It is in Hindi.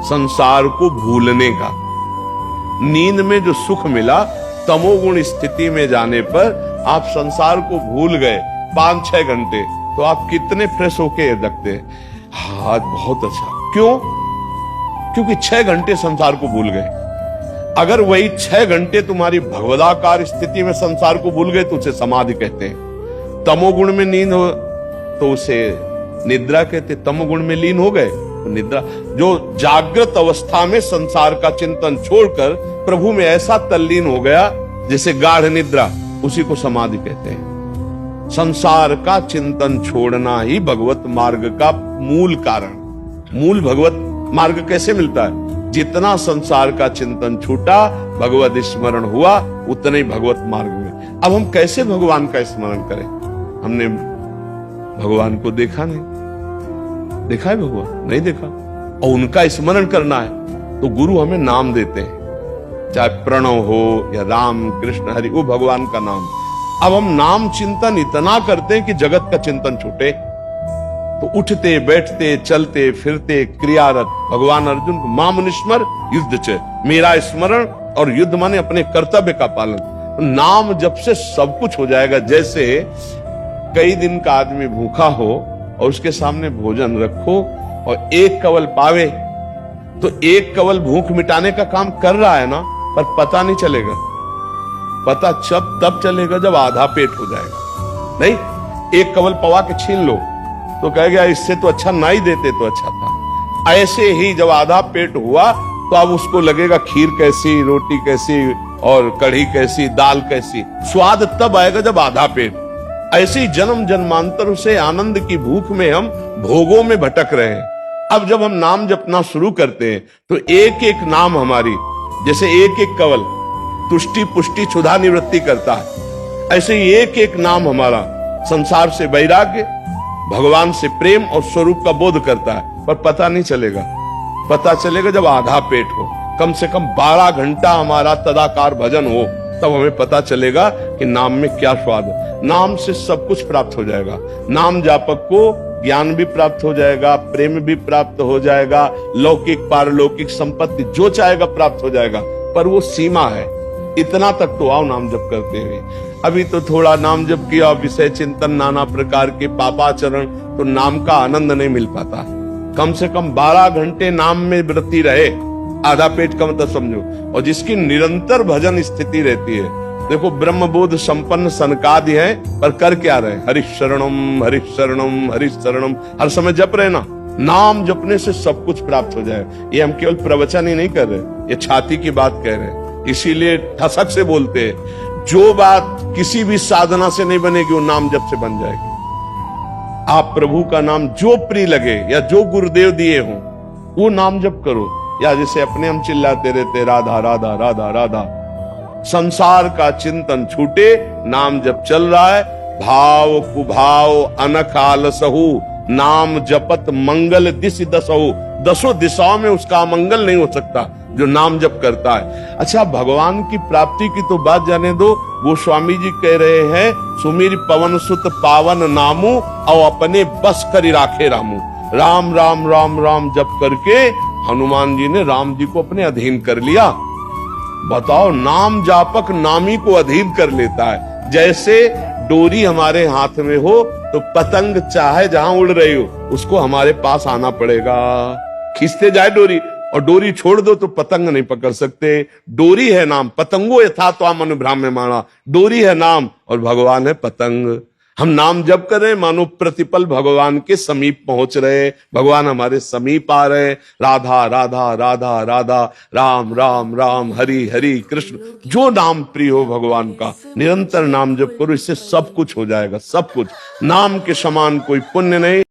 संसार को भूलने का। नींद में जो सुख मिला, तमोगुण स्थिति में जाने पर आप संसार को भूल गए 5-6 घंटे, तो आप कितने फ्रेश होके रखते हैं, हाँ बहुत अच्छा। क्यों? क्योंकि 6 घंटे संसार को भूल गए। अगर वही 6 घंटे तुम्हारी भगवदाकार स्थिति में संसार को भूल गए तो उसे समाधि कहते हैं। तमोगुण में नींद हो तो उसे निद्रा कहते। तमोगुण में लीन हो गए तो निद्रा। जो जागृत अवस्था में संसार का चिंतन छोड़कर प्रभु में ऐसा तल्लीन हो गया जैसे गाढ़ निद्रा, उसी को समाधि कहते हैं। संसार का चिंतन छोड़ना ही भगवत मार्ग का मूल कारण। मूल भगवत मार्ग कैसे मिलता है? जितना संसार का चिंतन छूटा, भगवत स्मरण हुआ, उतने ही भगवत मार्ग में। अब हम कैसे भगवान का स्मरण करें? हमने भगवान को देखा नहीं। देखा है भगवान? नहीं देखा। और उनका स्मरण करना है तो गुरु हमें नाम देते हैं, चाहे प्रणव हो या राम कृष्ण हरि, वो भगवान का नाम। अब हम नाम चिंतन इतना करते हैं कि जगत का चिंतन छूटे, तो उठते बैठते चलते फिरते क्रियारत भगवान अर्जुन को माम निस्मर युद्ध च, मेरा स्मरण और युद्ध माने अपने कर्तव्य का पालन। नाम जब से सब कुछ हो जाएगा। जैसे कई दिन का आदमी भूखा हो और उसके सामने भोजन रखो और एक कवल पावे, तो एक कवल भूख मिटाने का काम कर रहा है ना, पर पता नहीं चलेगा। पता तब चलेगा जब आधा पेट हो जाएगा। नहीं, एक कवल पवा के छीन लो तो कहेगा इससे तो अच्छा ना ही देते तो अच्छा था। ऐसे ही जब आधा पेट हुआ तो अब उसको लगेगा खीर कैसी, रोटी कैसी और कढ़ी कैसी, दाल कैसी। स्वाद तब आएगा जब आधा पेट। ऐसे ही जन्म जन्मांतर से आनंद की भूख में हम भोगों में भटक रहे हैं। अब जब हम नाम जपना शुरू करते हैं तो एक एक नाम हमारी, जैसे एक एक कवल तुष्टि पुष्टि क्षुधा निवृत्ति करता है, ऐसे ही एक एक नाम हमारा संसार से वैराग्य, भगवान से प्रेम और स्वरूप का बोध करता है। पर पता नहीं चलेगा। पता चलेगा जब आधा पेट हो, कम से कम 12 घंटा हमारा तदाकार भजन हो, तब हमें पता चलेगा कि नाम में क्या स्वाद है। नाम से सब कुछ प्राप्त हो जाएगा। नाम जापक को ज्ञान भी प्राप्त हो जाएगा, प्रेम भी प्राप्त हो जाएगा, लौकिक पारलौकिक संपत्ति जो चाहेगा प्राप्त हो जाएगा। पर वो सीमा है, इतना तक तो आओ नाम जप करते हुए। अभी तो थोड़ा नाम जप किया, विषय चिंतन नाना प्रकार के पापाचरण, तो नाम का आनंद नहीं मिल पाता। कम से कम 12 घंटे नाम में वृत्ति रहे, आधा पेट का मतलब समझो। और जिसकी निरंतर भजन स्थिति रहती है, देखो ब्रह्मबोध संपन्न सनकादि है, पर कर क्या रहे? हरिशरणम हरिशरणम हरिशरणम, हर समय जप रहे ना। नाम जपने से सब कुछ प्राप्त हो जाए। ये हम केवल प्रवचन ही नहीं कर रहे, ये छाती की बात कह रहे हैं। इसीलिए ठसक से बोलते हैं, जो बात किसी भी साधना से नहीं बनेगी वो नाम जप से बन जाएगी। आप प्रभु का नाम जो प्रिय लगे या जो गुरुदेव दिए हो वो नाम जप करो। या जैसे अपने हम चिल्लाते रहते राधा राधा राधा राधा, संसार का चिंतन छूटे, नाम जप चल रहा है। भाव कुभाव अनख आलसहु, नाम जपत मंगल दिश दसहु। 10 दिशाओं में उसका मंगल नहीं हो सकता जो नाम जप करता है। अच्छा, भगवान की प्राप्ति की तो बात जाने दो। वो स्वामी जी कह रहे हैं, सुमीर पवन सुत पावन नामू और अपने बस करी राखे रामू। राम राम राम राम जप करके हनुमान जी ने राम जी को अपने अधीन कर लिया। बताओ, नाम जापक नामी को अधीन कर लेता है। जैसे डोरी हमारे हाथ में हो तो पतंग चाहे जहां उड़ रही हो उसको हमारे पास आना पड़ेगा। खींचते जाए डोरी, और डोरी छोड़ दो तो पतंग नहीं पकड़ सकते। डोरी है नाम, पतंगो यथा त्वाम अनुभ्राम्य माना। डोरी है नाम और भगवान है पतंग। हम नाम जप कर रहे हैं, मानो प्रतिपल भगवान के समीप पहुंच रहे, भगवान हमारे समीप आ रहे। राधा राधा राधा राधा, राम राम राम, हरि हरि कृष्ण। जो नाम प्रिय हो भगवान का, निरंतर नाम जप करो, इससे सब कुछ हो जाएगा। सब कुछ। नाम के समान कोई पुण्य नहीं।